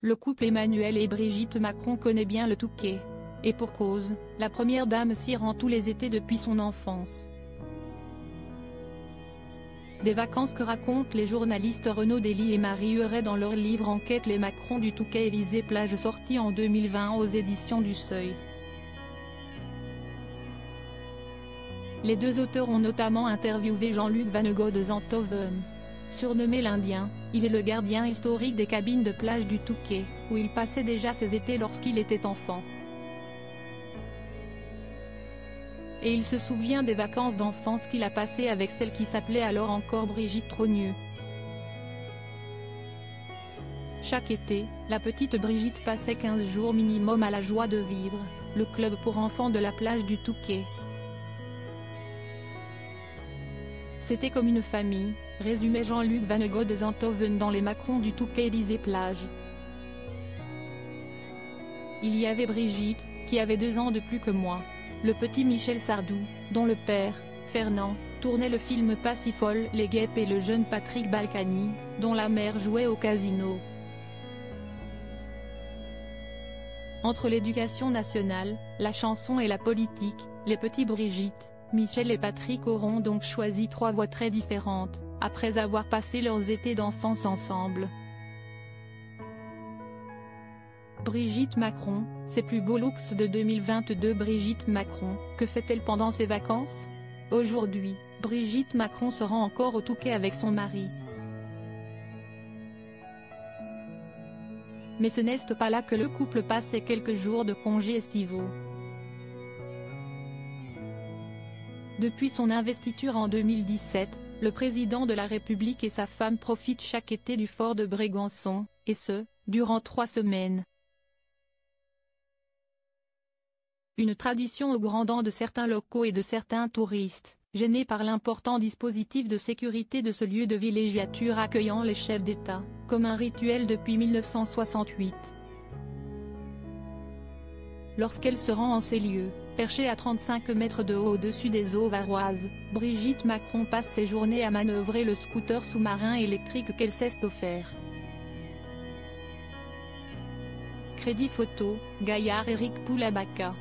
le couple Emmanuel et Brigitte Macron connaît bien le Touquet. Et pour cause, la première dame s'y rend tous les étés depuis son enfance. Des vacances que racontent les journalistes Renaud Dely et Marie Huret dans leur livre Enquête les Macron du Touquet Élysée-Plage sorti en 2020 aux éditions du Seuil. Les deux auteurs ont notamment interviewé Jean-Luc Vannegut de Zandhoven. Surnommé l'Indien, il est le gardien historique des cabines de plage du Touquet, où il passait déjà ses étés lorsqu'il était enfant. Et il se souvient des vacances d'enfance qu'il a passées avec celle qui s'appelait alors encore Brigitte Trogneux. Chaque été, la petite Brigitte passait 15 jours minimum à la Joie de Vivre, le club pour enfants de la plage du Touquet. C'était comme une famille, résumait Jean-Luc Vannegut de Zandhoven dans Les Macron du Touquet Élysée-Plage. Il y avait Brigitte, qui avait 2 ans de plus que moi. Le petit Michel Sardou, dont le père, Fernand, tournait le film Pas si folle, les guêpes et le jeune Patrick Balkany, dont la mère jouait au casino. Entre l'éducation nationale, la chanson et la politique, les petits Brigitte, Michel et Patrick auront donc choisi 3 voies très différentes, après avoir passé leurs étés d'enfance ensemble. Brigitte Macron, ses plus beaux looks de 2022. Brigitte Macron, que fait-elle pendant ses vacances? Aujourd'hui, Brigitte Macron se rend encore au Touquet avec son mari. Mais ce n'est pas là que le couple passe ses quelques jours de congés estivaux. Depuis son investiture en 2017, le président de la République et sa femme profitent chaque été du fort de Brégançon, et ce, durant 3 semaines. Une tradition au grand dam de certains locaux et de certains touristes, gênés par l'important dispositif de sécurité de ce lieu de villégiature accueillant les chefs d'État, comme un rituel depuis 1968. Lorsqu'elle se rend en ces lieux, perchée à 35 mètres de haut au-dessus des eaux varoises, Brigitte Macron passe ses journées à manœuvrer le scooter sous-marin électrique qu'elle s'est offert. Crédit photo, Gaillard Éric Poulabaca.